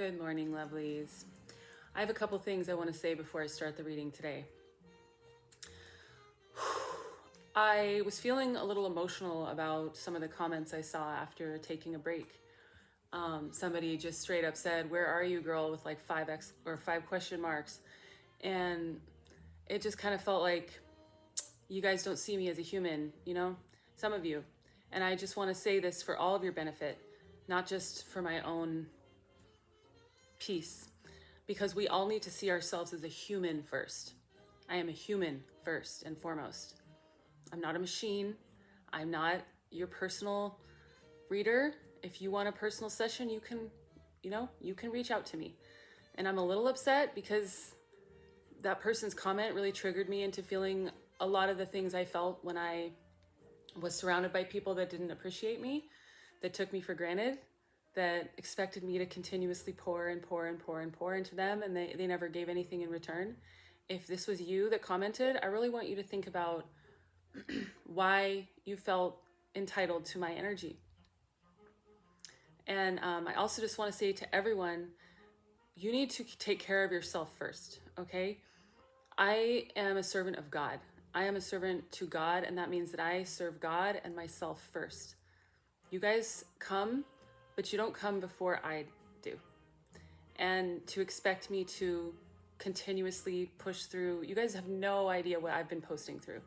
Good morning, lovelies. I have a couple things I want to say before I start the reading today. I was feeling a little emotional about some of the comments I saw after taking a break. Somebody just straight up said, "Where are you, girl?" with like 5 question marks. And it just kind of felt like you guys don't see me as a human, some of you. And I just want to say this for all of your benefit, not just for my own peace, because we all need to see ourselves as a human first. I am a human first and foremost. I'm not a machine. I'm not your personal reader. If you want a personal session, you can reach out to me. And I'm a little upset because that person's comment really triggered me into feeling a lot of the things I felt when I was surrounded by people that didn't appreciate me, that took me for granted, that expected me to continuously pour and pour and pour and pour into them, and they never gave anything in return. If this was you that commented, I really want you to think about why you felt entitled to my energy. And I also just want to say to everyone, you need to take care of yourself first, okay? I am a servant of God. I am a servant to God, and that means that I serve God and myself first. You guys come, but you don't come before I do. And to expect me to continuously push through, you guys have no idea what I've been posting through.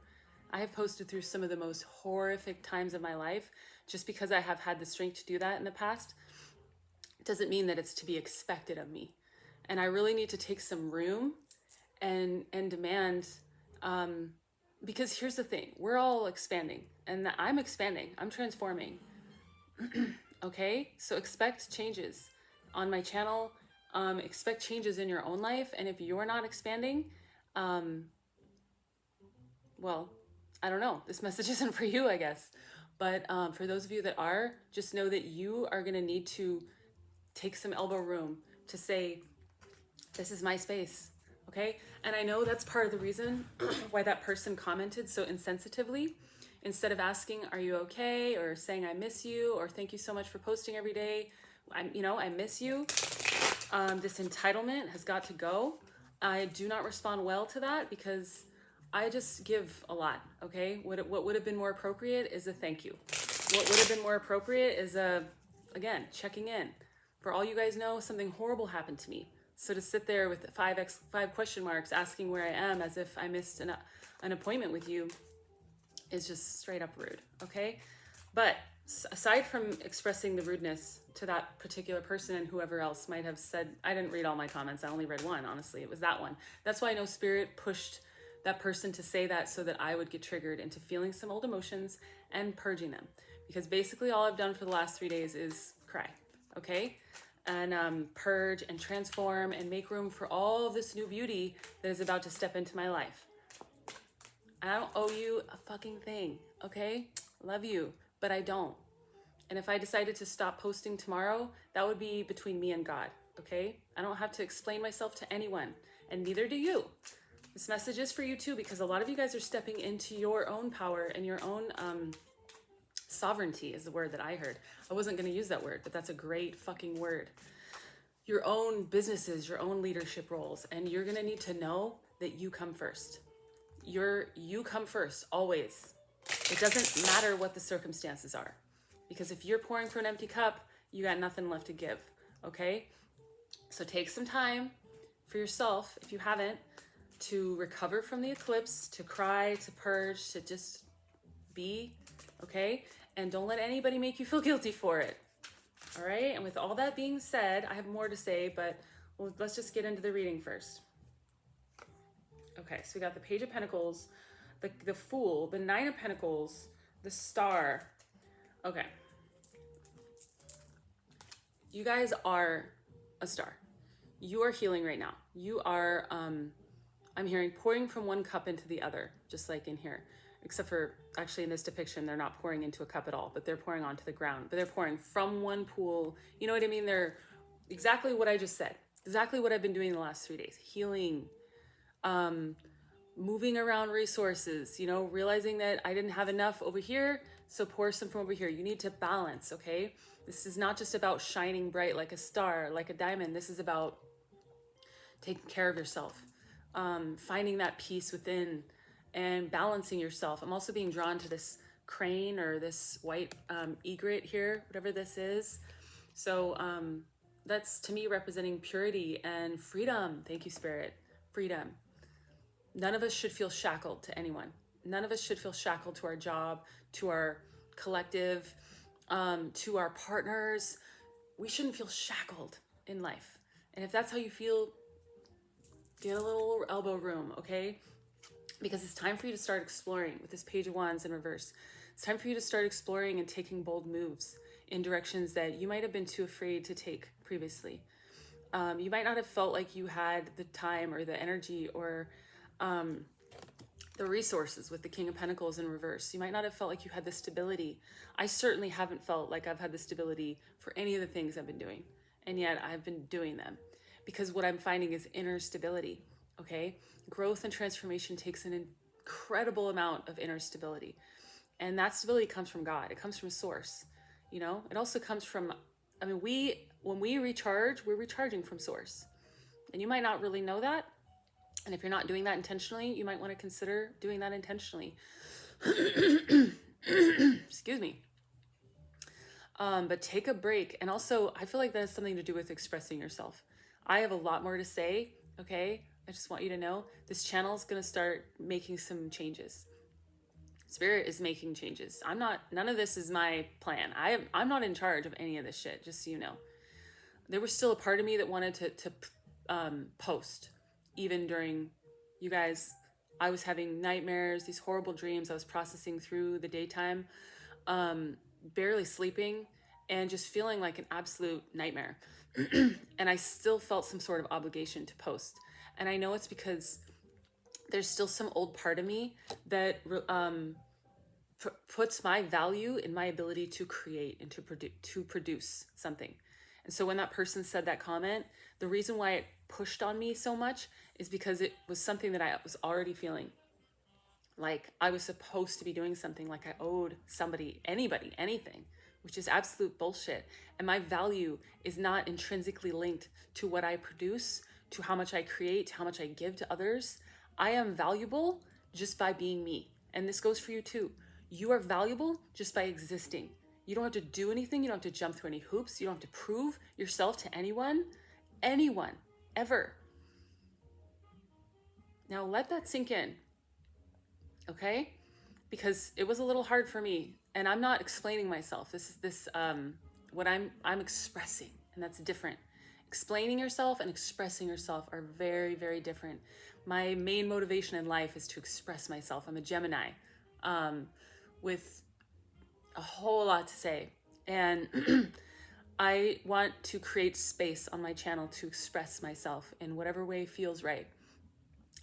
I have posted through some of the most horrific times of my life. Just because I have had the strength to do that in the past doesn't mean that it's to be expected of me. And I really need to take some room and demand, because here's the thing, we're all expanding, and I'm expanding, I'm transforming. Okay, so expect changes on my channel, expect changes in your own life, and if you're not expanding, well, I don't know, this message isn't for you, I guess. But for those of you that are, just know that you are gonna need to take some elbow room to say, this is my space, okay? And I know that's part of the reason why that person commented so insensitively. Instead of asking, are you okay? Or saying, I miss you, or thank you so much for posting every day. I miss you. This entitlement has got to go. I do not respond well to that because I just give a lot, okay? What would have been more appropriate is a thank you. What would have been more appropriate is again, checking in. For all you guys know, something horrible happened to me. So to sit there with 5 question marks asking where I am as if I missed an appointment with you is just straight up rude, okay? But aside from expressing the rudeness to that particular person and whoever else might have said, I didn't read all my comments, I only read one, honestly, it was that one. That's why I know Spirit pushed that person to say that so that I would get triggered into feeling some old emotions and purging them. Because basically all I've done for the last 3 days is cry, okay? And purge and transform and make room for all of this new beauty that is about to step into my life. I don't owe you a fucking thing, okay? Love you, but I don't. And if I decided to stop posting tomorrow, that would be between me and God, okay? I don't have to explain myself to anyone, and neither do you. This message is for you too, because a lot of you guys are stepping into your own power and your own sovereignty is the word that I heard. I wasn't going to use that word, but that's a great fucking word. Your own businesses, your own leadership roles, and you're going to need to know that you come first. You come first, always. It doesn't matter what the circumstances are, because if you're pouring from an empty cup, you got nothing left to give, okay? So take some time for yourself, if you haven't, to recover from the eclipse, to cry, to purge, to just be, okay? And don't let anybody make you feel guilty for it, all right? And with all that being said, I have more to say, but let's just get into the reading first. Okay, so we got the Page of Pentacles, the Fool, the Nine of Pentacles, the Star. Okay. You guys are a star. You are healing right now. You are, I'm hearing pouring from one cup into the other, just like in here. Except for, actually in this depiction, they're not pouring into a cup at all, but they're pouring onto the ground. But they're pouring from one pool. You know what I mean? They're exactly what I just said. Exactly what I've been doing the last 3 days. Healing, moving around resources, realizing that I didn't have enough over here, So pour some from over here. You need to balance, okay? This is not just about shining bright like a star, like a diamond. This is about taking care of yourself, finding that peace within and balancing yourself. I'm also being drawn to this crane or this white egret here, whatever this is. So that's to me representing purity and freedom. Thank you, Spirit. Freedom. None of us should feel shackled to anyone. None of us should feel shackled to our job, to our collective, to our partners. We shouldn't feel shackled in life. And if that's how you feel, get a little elbow room, okay? Because it's time for you to start exploring with this Page of Wands in reverse. It's time for you to start exploring and taking bold moves in directions that you might have been too afraid to take previously. You might not have felt like you had the time or the energy or the resources with the King of Pentacles in reverse. You might not have felt like you had the stability. I certainly haven't felt like I've had the stability for any of the things I've been doing. And yet I've been doing them because what I'm finding is inner stability, okay? Growth and transformation takes an incredible amount of inner stability. And that stability comes from God. It comes from source, you know? It also comes from, I mean, when we recharge, we're recharging from source. And you might not really know that. And if you're not doing that intentionally, you might want to consider doing that intentionally. Excuse me. But take a break. And also, I feel like that has something to do with expressing yourself. I have a lot more to say, okay? I just want you to know this channel is going to start making some changes. Spirit is making changes. None of this is my plan. I'm not in charge of any of this shit, just so you know. There was still a part of me that wanted to post. Even during, you guys, I was having nightmares, these horrible dreams I was processing through the daytime, barely sleeping, and just feeling like an absolute nightmare. And I still felt some sort of obligation to post. And I know it's because there's still some old part of me that puts my value in my ability to create and to produce something. And so when that person said that comment, the reason why it pushed on me so much is because it was something that I was already feeling. Like I was supposed to be doing something, like I owed somebody, anybody, anything, which is absolute bullshit. And my value is not intrinsically linked to what I produce, to how much I create, to how much I give to others. I am valuable just by being me. And this goes for you too. You are valuable just by existing. You don't have to do anything. You don't have to jump through any hoops. You don't have to prove yourself to anyone, ever. Now let that sink in, okay? Because it was a little hard for me, and I'm not explaining myself. This is what I'm expressing, and that's different. Explaining yourself and expressing yourself are very, very different. My main motivation in life is to express myself. I'm a Gemini with a whole lot to say. And I want to create space on my channel to express myself in whatever way feels right.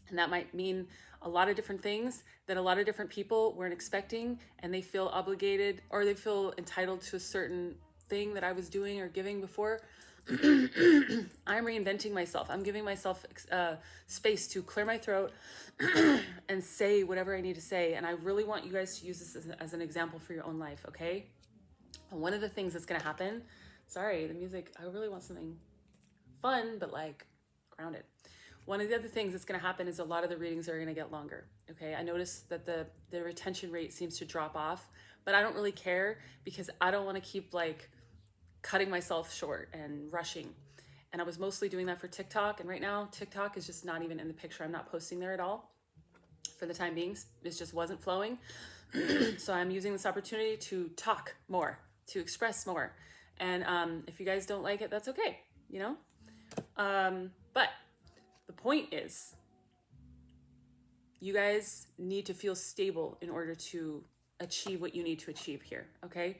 And that might mean a lot of different things that a lot of different people weren't expecting, and they feel obligated or they feel entitled to a certain thing that I was doing or giving before. I'm reinventing myself. I'm giving myself space to clear my throat and say whatever I need to say. And I really want you guys to use this as an example for your own life, okay? And one of the things that's going to happen, sorry, the music, I really want something fun, but like grounded. One of the other things that's going to happen is a lot of the readings are going to get longer, okay? I noticed that the retention rate seems to drop off, but I don't really care because I don't want to keep like cutting myself short and rushing. And I was mostly doing that for TikTok. And right now, TikTok is just not even in the picture. I'm not posting there at all for the time being. It just wasn't flowing. So I'm using this opportunity to talk more, to express more. And if you guys don't like it, that's okay, you know? But the point is, you guys need to feel stable in order to achieve what you need to achieve here, okay?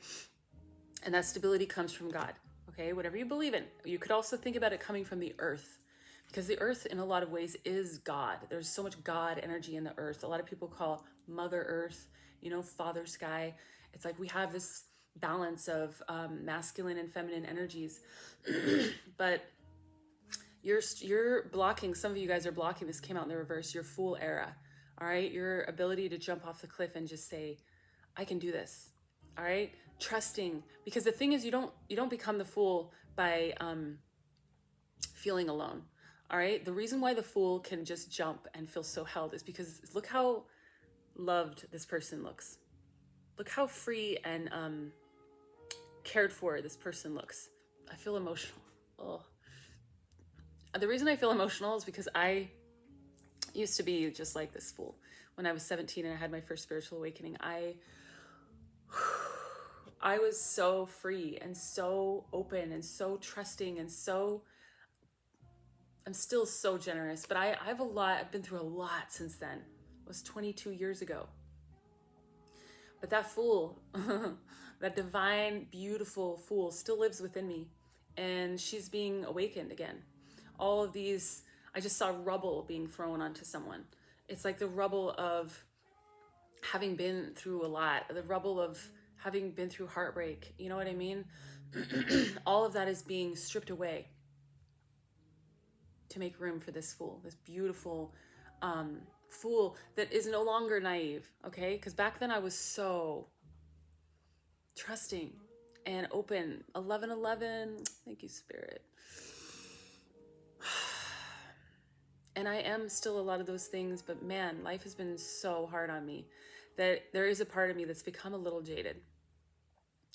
And that stability comes from God, okay? Whatever you believe in. You could also think about it coming from the earth, because the earth in a lot of ways is God. There's so much God energy in the earth. A lot of people call Mother Earth, you know, Father Sky. It's like we have this balance of masculine and feminine energies. But you're blocking, some of you guys are blocking, this came out in the reverse, your fool era, all right? Your ability to jump off the cliff and just say, I can do this. All right, trusting, because the thing is, you don't become the fool by feeling alone. All right, the reason why the fool can just jump and feel so held is because look how loved this person looks. Look how free and cared for this person looks. I feel emotional. Oh. The reason I feel emotional is because I used to be just like this fool. When I was 17 and I had my first spiritual awakening, I was so free and so open and so trusting and so, I'm still so generous, but I've been through a lot since then. It was 22 years ago. But that fool, that divine, beautiful fool still lives within me, and she's being awakened again. All of these, I just saw rubble being thrown onto someone. It's like the rubble of having been through a lot, the rubble of having been through heartbreak. You know what I mean? All of that is being stripped away to make room for this fool, this beautiful fool that is no longer naive, okay? Because back then I was so trusting and open. 11:11, thank you, Spirit. And I am still a lot of those things, but man, life has been so hard on me that there is a part of me that's become a little jaded.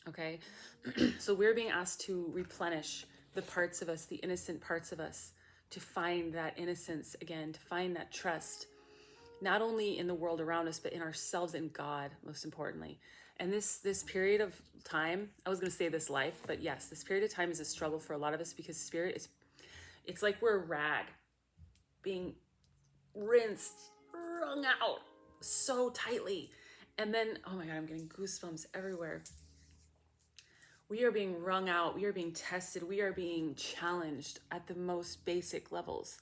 Okay? So we're being asked to replenish the parts of us, the innocent parts of us, to find that innocence again, to find that trust, not only in the world around us, but in ourselves and God, most importantly. And this period of time, I was going to say this life, but yes, this period of time is a struggle for a lot of us because spirit is, it's like we're a rag being rinsed, wrung out so tightly. And then, oh my God, I'm getting goosebumps everywhere. We are being wrung out. We are being tested. We are being challenged at the most basic levels.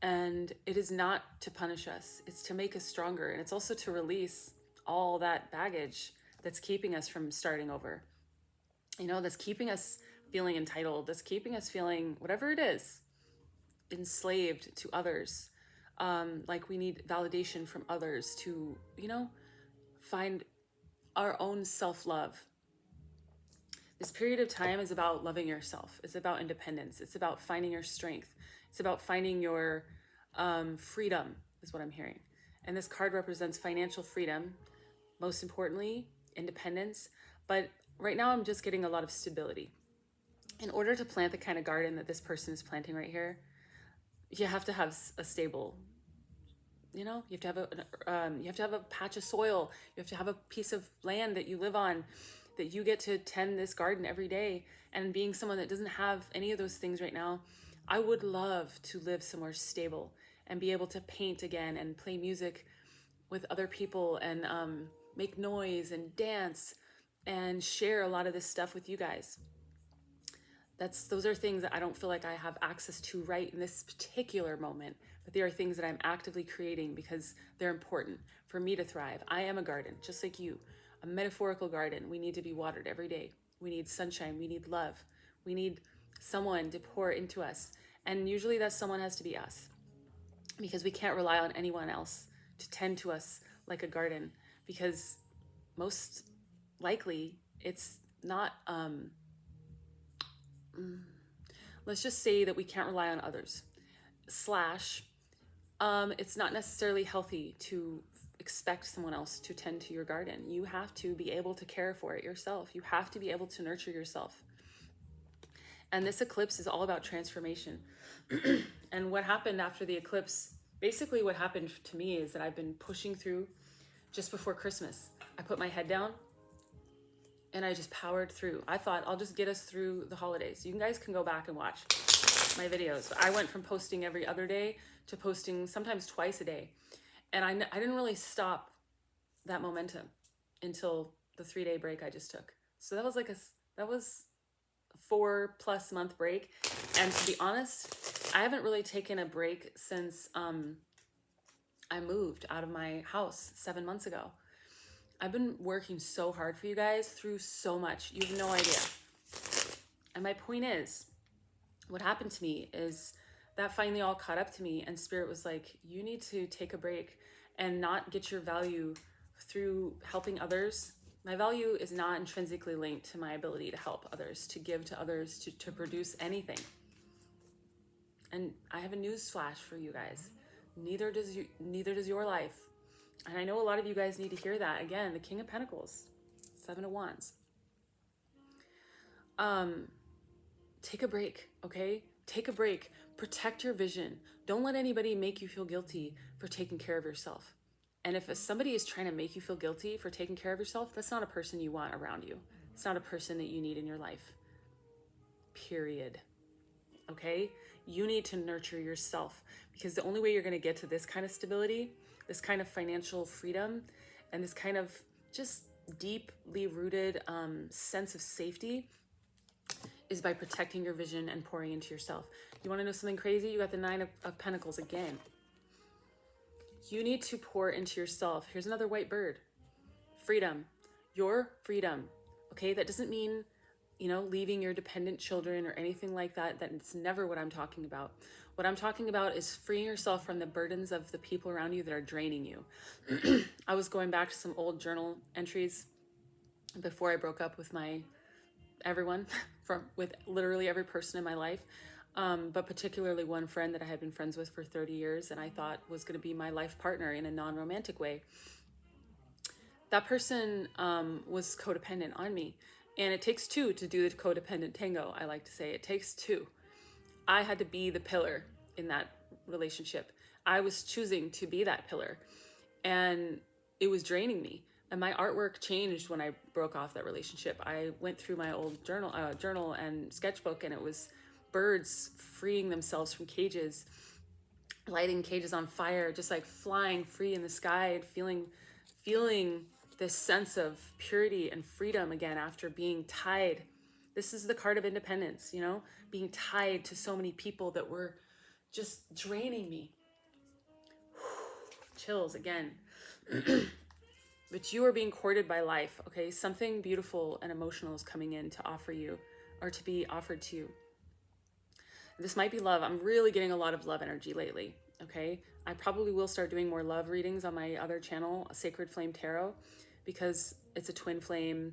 And it is not to punish us. It's to make us stronger. And it's also to release all that baggage that's keeping us from starting over. You know, that's keeping us feeling entitled. That's keeping us feeling whatever it is, enslaved to others. Like we need validation from others to, you know, find our own self-love. This period of time is about loving yourself. It's about independence. It's about finding your strength. It's about finding your freedom, is what I'm hearing. And this card represents financial freedom, most importantly, independence. But right now I'm just getting a lot of stability. In order to plant the kind of garden that this person is planting right here, you have to have a stable, you know, you have to have a patch of soil. You have to have a piece of land that you live on, that you get to tend this garden every day. And being someone that doesn't have any of those things right now, I would love to live somewhere stable and be able to paint again and play music with other people and make noise and dance and share a lot of this stuff with you guys. Those are things that I don't feel like I have access to right in this particular moment, but they are things that I'm actively creating because they're important for me to thrive. I am a garden, just like you, a metaphorical garden. We need to be watered every day. We need sunshine. We need love. We need someone to pour into us. And usually that someone has to be us because we can't rely on anyone else to tend to us like a garden because most likely it's not, let's just say that we can't rely on others. It's not necessarily healthy to expect someone else to tend to your garden. You have to be able to care for it yourself. You have to be able to nurture yourself. And this eclipse is all about transformation. And what happened after the eclipse, basically what happened to me is that I've been pushing through. Just before Christmas, I put my head down and I just powered through. I thought I'll just get us through the holidays. You guys can go back and watch my videos. I went from posting every other day to posting sometimes twice a day. And I didn't really stop that momentum until the 3-day break I just took. So that was that was a 4+ month break. And to be honest, I haven't really taken a break since I moved out of my house 7 months ago. I've been working so hard for you guys through so much. You have no idea. And my point is, what happened to me is that finally all caught up to me, and Spirit was like, you need to take a break and not get your value through helping others My value is not intrinsically linked to my ability to help others, to give to others, to produce anything. And I have a news flash for you guys. Neither does your life. And I know a lot of you guys need to hear that. Again, the King of Pentacles, Seven of Wands. Take a break, okay? Take a break. Protect your vision. Don't let anybody make you feel guilty for taking care of yourself. And if somebody is trying to make you feel guilty for taking care of yourself, that's not a person you want around you. It's not a person that you need in your life. Period. Okay? You need to nurture yourself, because the only way you're going to get to this kind of stability, this kind of financial freedom, and this kind of just deeply rooted sense of safety is by protecting your vision and pouring into yourself. You want to know something crazy? You got the Nine of Pentacles again. You need to pour into yourself. Here's another white bird. Freedom. Your freedom. Okay? That doesn't mean, leaving your dependent children or anything like that. That's never what I'm talking about. What I'm talking about is freeing yourself from the burdens of the people around you that are draining you. I was going back to some old journal entries before I broke up with everyone, with literally every person in my life. But particularly one friend that I had been friends with for 30 years and I thought was going to be my life partner in a non-romantic way. That person was codependent on me. And it takes two to do the codependent tango, I like to say. It takes two. I had to be the pillar in that relationship. I was choosing to be that pillar. And it was draining me. And my artwork changed when I broke off that relationship. I went through my old journal and sketchbook, and it was birds freeing themselves from cages, lighting cages on fire, just like flying free in the sky and feeling this sense of purity and freedom again after being tied. This is the card of independence, being tied to so many people that were just draining me. Chills again. But you are being courted by life, okay? Something beautiful and emotional is coming in to offer you, or to be offered to you. This might be love. I'm really getting a lot of love energy lately, okay? I probably will start doing more love readings on my other channel, Sacred Flame Tarot, because it's a twin flame,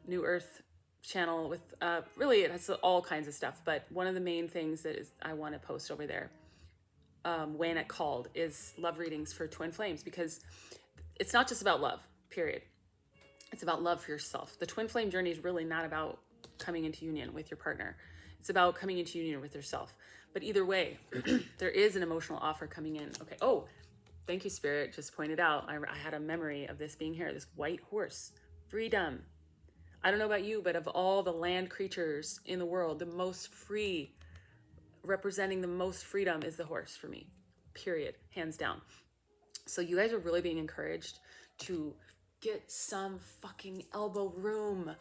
New Earth channel with, really it has all kinds of stuff. But one of the main things that I want to post over there, when it called, is love readings for twin flames, because it's not just about love, period. It's about love for yourself. The twin flame journey is really not about coming into union with your partner. It's about coming into union with yourself. But either way, there is an emotional offer coming in. Okay. Oh, thank you, Spirit. Just pointed out, I had a memory of this being here, this white horse. Freedom. I don't know about you, but of all the land creatures in the world, the most free, representing the most freedom, is the horse for me. Period. Hands down. So you guys are really being encouraged to get some fucking elbow room.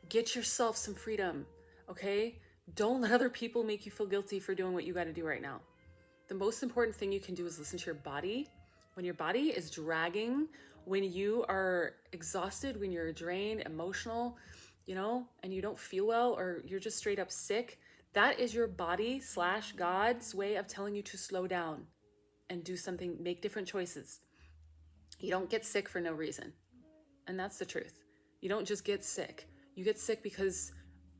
Get yourself some freedom, okay? Don't let other people make you feel guilty for doing what you got to do right now. The most important thing you can do is listen to your body. When your body is dragging, when you are exhausted, when you're drained, emotional, and you don't feel well, or you're just straight up sick, that is your body / God's way of telling you to slow down and do something, make different choices. You don't get sick for no reason. And that's the truth. You don't just get sick. You get sick because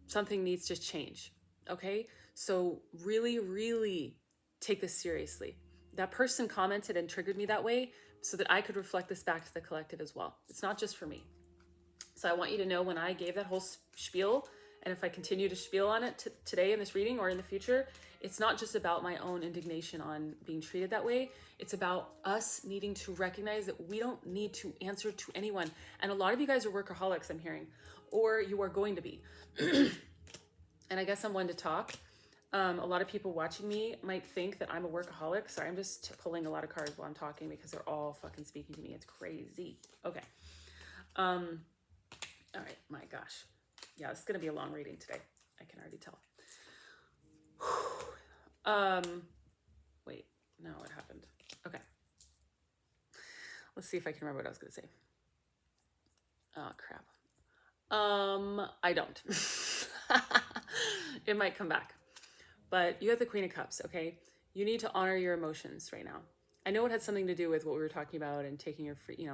something needs to change. Okay? So really, really take this seriously. That person commented and triggered me that way so that I could reflect this back to the collective as well. It's not just for me. So I want you to know, when I gave that whole spiel, and if I continue to spiel on it today in this reading or in the future, it's not just about my own indignation on being treated that way. It's about us needing to recognize that we don't need to answer to anyone. And a lot of you guys are workaholics, I'm hearing, or you are going to be. And I guess I'm one to talk. A lot of people watching me might think that I'm a workaholic. Sorry, I'm just pulling a lot of cards while I'm talking because they're all fucking speaking to me. It's crazy. Okay. All right, my gosh. Yeah, this is going to be a long reading today. I can already tell. Wait, no, what happened? Okay. Let's see if I can remember what I was going to say. Oh, crap. I don't. It might come back. But you have the Queen of Cups, okay? You need to honor your emotions right now. I know it had something to do with what we were talking about and taking your free,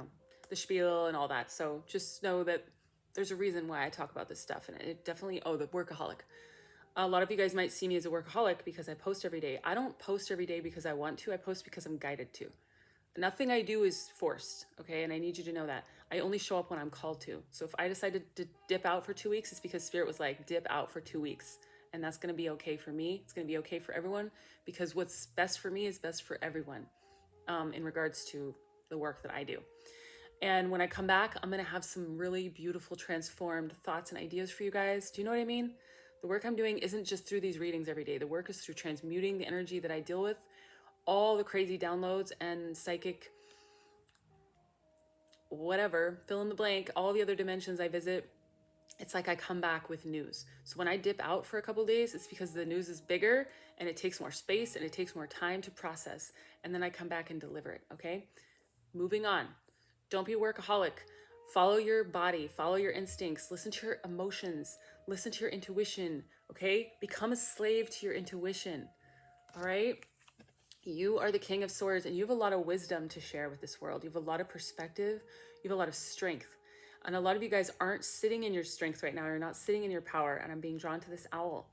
the spiel and all that. So just know that there's a reason why I talk about this stuff. And it definitely, the workaholic. A lot of you guys might see me as a workaholic because I post every day. I don't post every day because I want to. I post because I'm guided to. Nothing I do is forced, okay? And I need you to know that. I only show up when I'm called to. So if I decided to dip out for 2 weeks, it's because Spirit was like, dip out for 2 weeks. And that's going to be okay for me. It's going to be okay for everyone, because what's best for me is best for everyone, in regards to the work that I do. And when I come back, I'm going to have some really beautiful transformed thoughts and ideas for you guys. Do you know what I mean? The work I'm doing isn't just through these readings every day. The work is through transmuting the energy that I deal with, all the crazy downloads and psychic, whatever, fill in the blank, all the other dimensions I visit. It's like I come back with news. So when I dip out for a couple of days, it's because the news is bigger and it takes more space and it takes more time to process. And then I come back and deliver it, okay? Moving on. Don't be a workaholic. Follow your body, follow your instincts, listen to your emotions, listen to your intuition, okay? Become a slave to your intuition, all right? You are the King of Swords, and you have a lot of wisdom to share with this world. You have a lot of perspective, you have a lot of strength. And a lot of you guys aren't sitting in your strength right now. You're not sitting in your power, and I'm being drawn to this owl,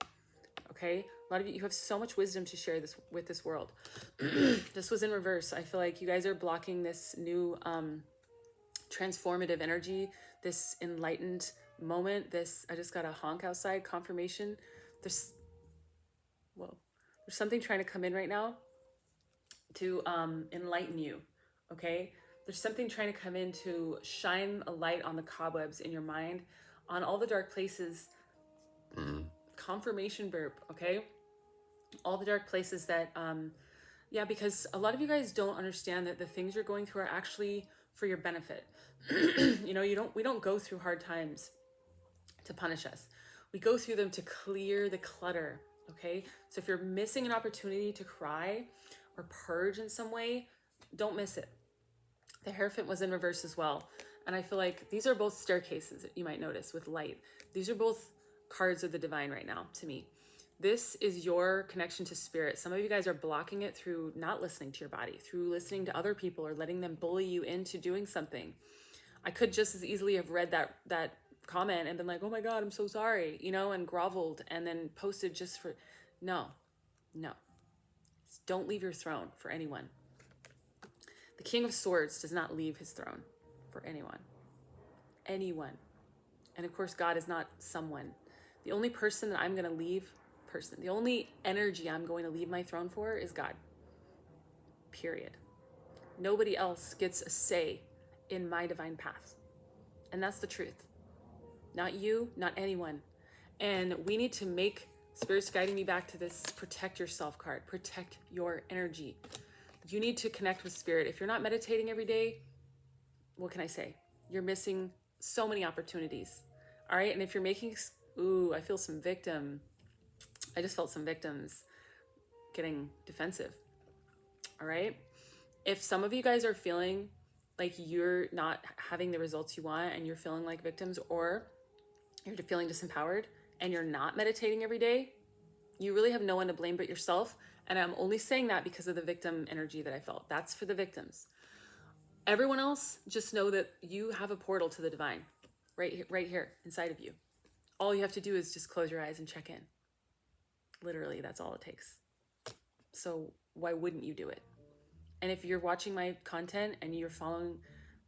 okay? A lot of you have so much wisdom to share this with this world. This was in reverse. I feel like you guys are blocking this new transformative energy, this enlightened moment, this, I just got a honk outside, confirmation. There's something trying to come in right now to enlighten you, okay? There's something trying to come in to shine a light on the cobwebs in your mind, on all the dark places. Confirmation burp, okay? All the dark places that, because a lot of you guys don't understand that the things you're going through are actually for your benefit. You know, we don't go through hard times to punish us. We go through them to clear the clutter, okay? So if you're missing an opportunity to cry or purge in some way, don't miss it. The Hierophant was in reverse as well. And I feel like these are both staircases, you might notice, with light. These are both cards of the divine right now to me. This is your connection to spirit. Some of you guys are blocking it through not listening to your body, through listening to other people or letting them bully you into doing something. I could just as easily have read that comment and been like, oh my God, I'm so sorry, you know, and groveled and then posted just for, no. Don't leave your throne for anyone. The King of Swords does not leave his throne for anyone. And of course, God is not someone. The only person that I'm going to leave, the only energy I'm going to leave my throne for is God. Period. Nobody else gets a say in my divine path. And that's the truth. Not you, not anyone. And we need to make, Spirit's guiding me back to this protect yourself card. Protect your energy. You need to connect with Spirit. If you're not meditating every day, what can I say? You're missing so many opportunities. All right. And if you're making, I feel some victim. I just felt some victims getting defensive. All right. If some of you guys are feeling like you're not having the results you want and you're feeling like victims, or you're feeling disempowered and you're not meditating every day, you really have no one to blame but yourself. And I'm only saying that because of the victim energy that I felt. That's for the victims. Everyone else, just know that you have a portal to the divine right here inside of you. All you have to do is just close your eyes and check in. Literally, that's all it takes. So why wouldn't you do it? And if you're watching my content and you're following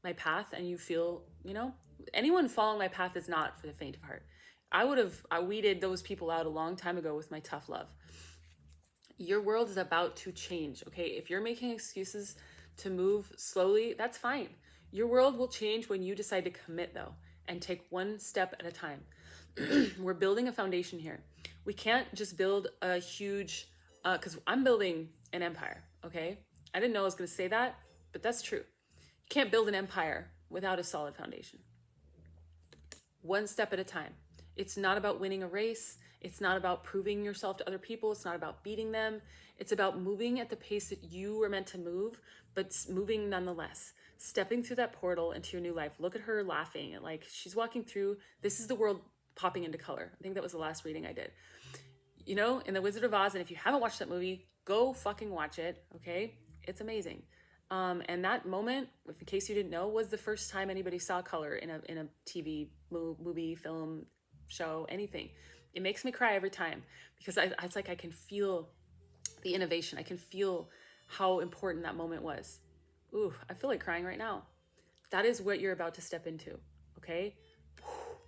my path and you feel, you know, anyone following my path is not for the faint of heart. I weeded those people out a long time ago with my tough love. Your world is about to change, okay? If you're making excuses to move slowly, that's fine. Your world will change when you decide to commit, though, and take one step at a time. We're building a foundation here. We can't just build a huge, because I'm building an empire, okay? I didn't know I was going to say that, but that's true. You can't build an empire without a solid foundation. One step at a time. It's not about winning a race. It's not about proving yourself to other people. It's not about beating them. It's about moving at the pace that you were meant to move, but moving nonetheless. Stepping through that portal into your new life. Look at her laughing. Like she's walking through. This is the world popping into color. I think that was the last reading I did. You know, in The Wizard of Oz, and if you haven't watched that movie, go fucking watch it, okay? It's amazing. And that moment, if in case you didn't know, was the first time anybody saw color in a TV movie, film, show, anything. It makes me cry every time because it's like I can feel the innovation. I can feel how important that moment was. Ooh, I feel like crying right now. That is what you're about to step into, okay?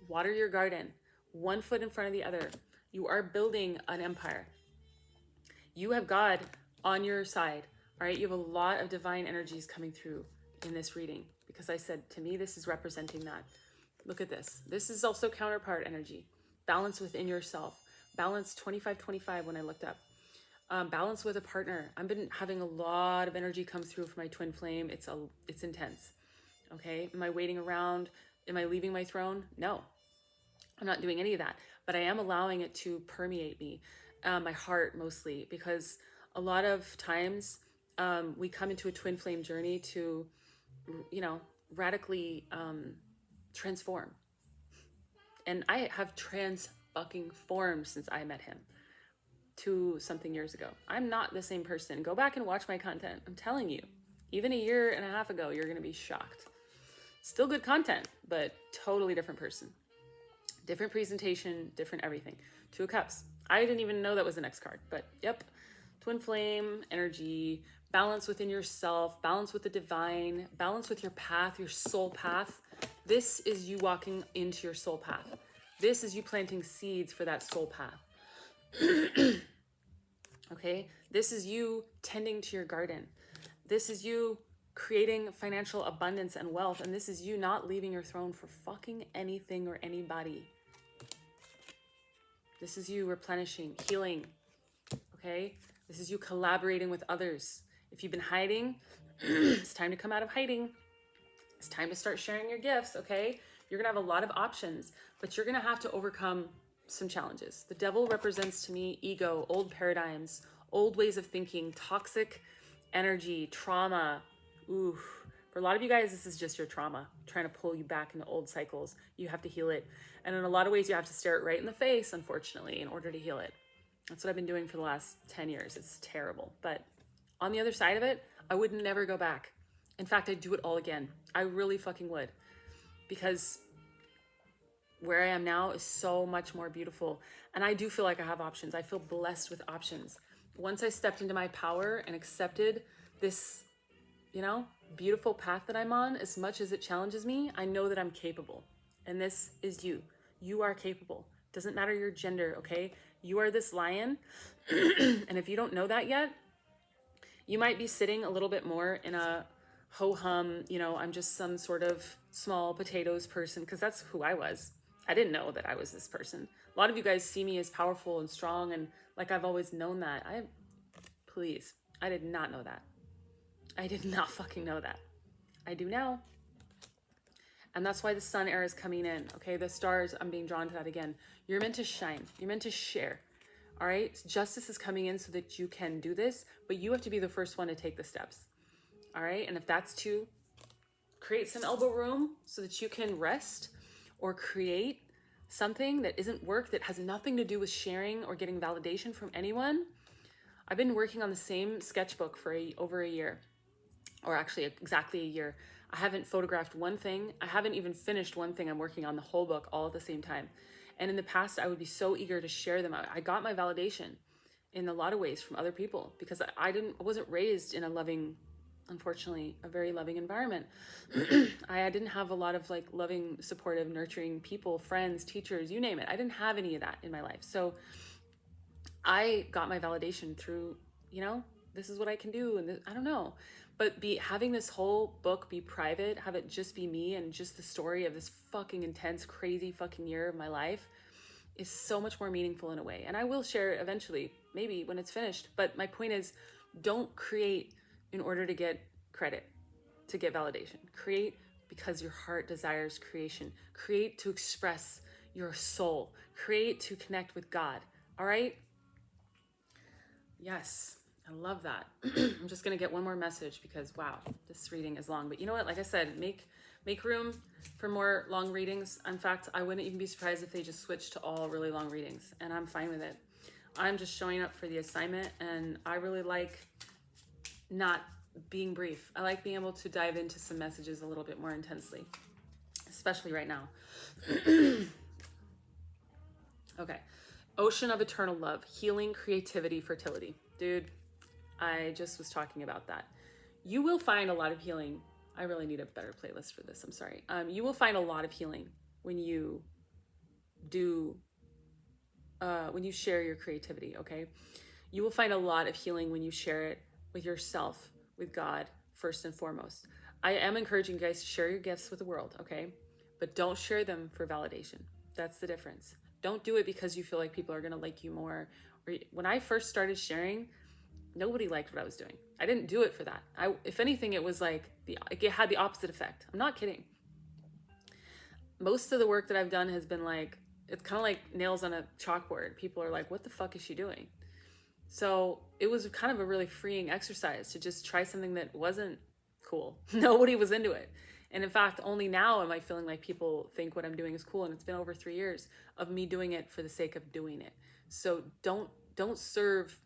Water your garden, one foot in front of the other. You are building an empire. You have God on your side, all right? You have a lot of divine energies coming through in this reading because I said, to me, this is representing that. Look at this. This is also counterpart energy. Balance within yourself. Balance 25-25 when I looked up. Balance with a partner. I've been having a lot of energy come through for my twin flame. It's intense. Okay. Am I waiting around? Am I leaving my throne? No, I'm not doing any of that, but I am allowing it to permeate me, my heart mostly, because a lot of times we come into a twin flame journey to, radically transform. And I have fucking formed since I met him to something years ago. I'm not the same person. Go back and watch my content. I'm telling you, even a year and a half ago, you're going to be shocked. Still good content, but totally different person. Different presentation, different everything. Two of Cups. I didn't even know that was the next card, but yep. Twin flame, energy, balance within yourself, balance with the divine, balance with your path, your soul path. This is you walking into your soul path. This is you planting seeds for that soul path. Okay, this is you tending to your garden. This is you creating financial abundance and wealth. And this is you not leaving your throne for fucking anything or anybody. This is you replenishing, healing. Okay, this is you collaborating with others. If you've been hiding, it's time to come out of hiding. It's time to start sharing your gifts. Okay, you're gonna have a lot of options, but you're gonna have to overcome some challenges. The devil represents to me ego, old paradigms, old ways of thinking, toxic energy, trauma. Ooh, for a lot of you guys, this is just your trauma trying to pull you back into old cycles. You have to heal it. And in a lot of ways, you have to stare it right in the face, unfortunately, in order to heal it. That's what I've been doing for the last 10 years. It's terrible. But on the other side of it, I would never go back. In fact, I'd do it all again. I really fucking would. Because where I am now is so much more beautiful. And I do feel like I have options. I feel blessed with options. Once I stepped into my power and accepted this, beautiful path that I'm on, as much as it challenges me, I know that I'm capable. And this is you. You are capable. Doesn't matter your gender, okay? You are this lion. And if you don't know that yet, you might be sitting a little bit more in a ho-hum, I'm just some sort of small potatoes person, because that's who I was. I didn't know that I was this person. A lot of you guys see me as powerful and strong and like I've always known that. I did not know that. I did not fucking know that. I do now. And that's why the sun era is coming in, okay? The stars, I'm being drawn to that again. You're meant to shine. You're meant to share, all right? Justice is coming in so that you can do this, but you have to be the first one to take the steps, all right? And if that's to create some elbow room so that you can rest or create something that isn't work, that has nothing to do with sharing or getting validation from anyone. I've been working on the same sketchbook for over a year, or actually exactly a year. I haven't photographed one thing. I haven't even finished one thing. I'm working on the whole book all at the same time. And in the past, I would be so eager to share them. I got my validation in a lot of ways from other people because I wasn't raised in unfortunately, a very loving environment. I didn't have a lot of loving, supportive, nurturing people, friends, teachers, you name it. I didn't have any of that in my life. So I got my validation through, this is what I can do. And I don't know. But having this whole book be private, have it just be me and just the story of this fucking intense, crazy fucking year of my life is so much more meaningful in a way. And I will share it eventually, maybe when it's finished. But my point is, don't create in order to get credit, to get validation. Create because your heart desires creation. Create to express your soul. Create to connect with God. All right? Yes. I love that. I'm just going to get one more message because, wow, this reading is long. But you know what? Like I said, make room for more long readings. In fact, I wouldn't even be surprised if they just switched to all really long readings. And I'm fine with it. I'm just showing up for the assignment. And I really like not being brief. I like being able to dive into some messages a little bit more intensely. especially right now. Okay. Ocean of eternal love, healing, creativity, fertility. Dude, I just was talking about that. You will find a lot of healing. I really need a better playlist for this. I'm sorry. You will find a lot of healing when you do, when you share your creativity, okay? You will find a lot of healing when you share it with yourself, with God, first and foremost. I am encouraging you guys to share your gifts with the world, okay? But don't share them for validation. That's the difference. Don't do it because you feel like people are going to like you more. When I first started sharing, nobody liked what I was doing. I didn't do it for that. If anything, it was like it had the opposite effect. I'm not kidding. Most of the work that I've done has been like, it's kind of like nails on a chalkboard. People are like, what the fuck is she doing? So it was kind of a really freeing exercise to just try something that wasn't cool. Nobody was into it. And in fact, only now am I feeling like people think what I'm doing is cool. And it's been over 3 years of me doing it for the sake of doing it. So don't serve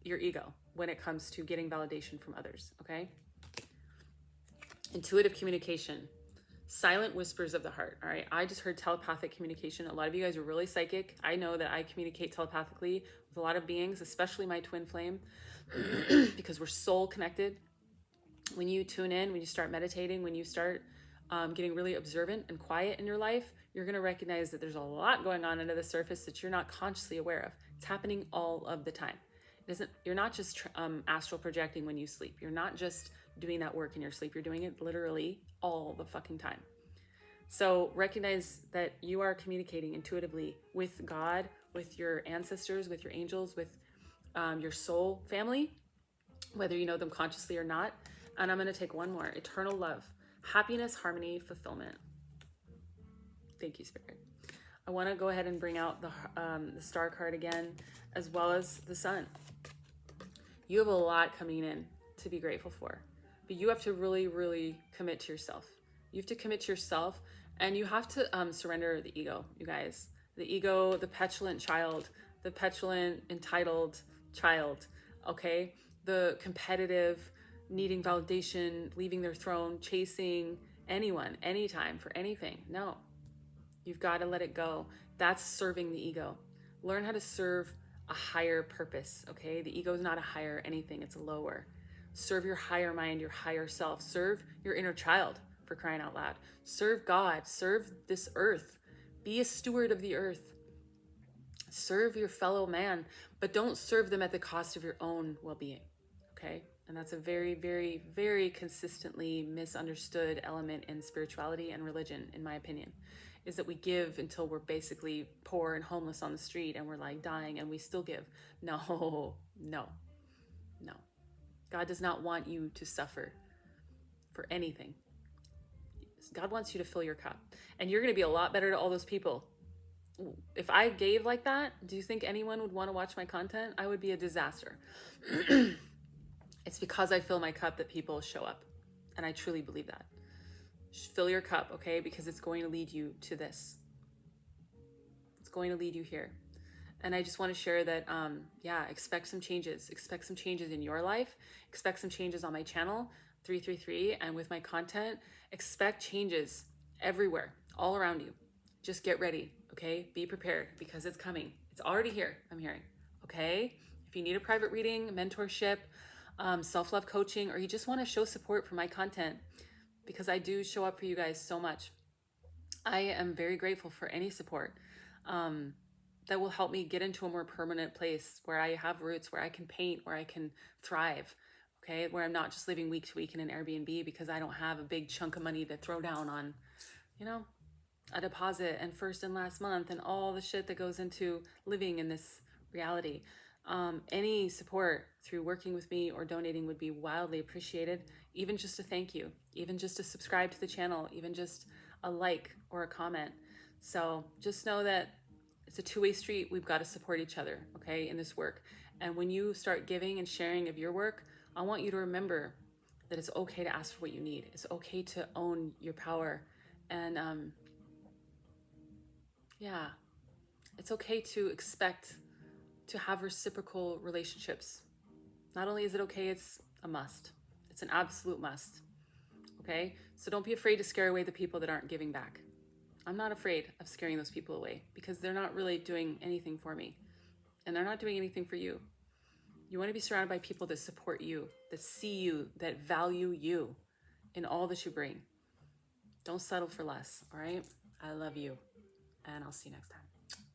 your ego when it comes to getting validation from others, okay? Intuitive communication. Silent whispers of the heart. All right. I just heard telepathic communication. A lot of you guys are really psychic. I know that I communicate telepathically with a lot of beings, especially my twin flame, because we're soul connected. When you tune in, when you start meditating, when you start getting really observant and quiet in your life, you're going to recognize that there's a lot going on under the surface that you're not consciously aware of. It's happening all of the time. You're not just astral projecting when you sleep. You're not just doing that work in your sleep. You're doing it literally all the fucking time. So recognize that you are communicating intuitively with God, with your ancestors, with your angels, with your soul family, whether you know them consciously or not. And I'm going to take one more. Eternal love, happiness, harmony, fulfillment. Thank you, Spirit. I want to go ahead and bring out the star card again, as well as the sun. You have a lot coming in to be grateful for, but you have to really, really commit to yourself. You have to commit to yourself, and you have to surrender the ego, you guys. The ego, the petulant child, the petulant, entitled child, okay? The competitive, needing validation, leaving their throne, chasing anyone, anytime, for anything. No, you've got to let it go. That's serving the ego. Learn how to serve a higher purpose, okay? The ego is not a higher anything, it's a lower. Serve your higher mind, your higher self. Serve your inner child, for crying out loud. Serve God, serve this earth. Be a steward of the earth. Serve your fellow man, but don't serve them at the cost of your own well-being, okay? And that's a very, very, very consistently misunderstood element in spirituality and religion, in my opinion, is that we give until we're basically poor and homeless on the street and we're like dying and we still give. No, no, no. God does not want you to suffer for anything. God wants you to fill your cup. And you're going to be a lot better to all those people. If I gave like that, do you think anyone would want to watch my content? I would be a disaster. It's because I fill my cup that people show up. And I truly believe that. Fill your cup, okay? Because it's going to lead you to this. It's going to lead you here. And I just want to share that, expect some changes. Expect some changes in your life. Expect some changes on my channel, 333, and with my content. Expect changes everywhere, all around you. Just get ready, okay? Be prepared because it's coming. It's already here, I'm hearing, okay? If you need a private reading, mentorship, self-love coaching, or you just want to show support for my content, because I do show up for you guys so much. I am very grateful for any support that will help me get into a more permanent place where I have roots, where I can paint, where I can thrive, okay? Where I'm not just living week to week in an Airbnb because I don't have a big chunk of money to throw down on, a deposit and first and last month and all the shit that goes into living in this reality. Any support through working with me or donating would be wildly appreciated. Even just a thank you, even just to subscribe to the channel, even just a like or a comment. So just know that it's a two-way street. We've got to support each other, okay, in this work. And when you start giving and sharing of your work, I want you to remember that it's okay to ask for what you need. It's okay to own your power. And it's okay to expect to have reciprocal relationships. Not only is it okay, it's a must. It's an absolute must. Okay? So don't be afraid to scare away the people that aren't giving back. I'm not afraid of scaring those people away because they're not really doing anything for me and they're not doing anything for you. You want to be surrounded by people that support you, that see you, that value you in all that you bring. Don't settle for less, all right? I love you, and I'll see you next time.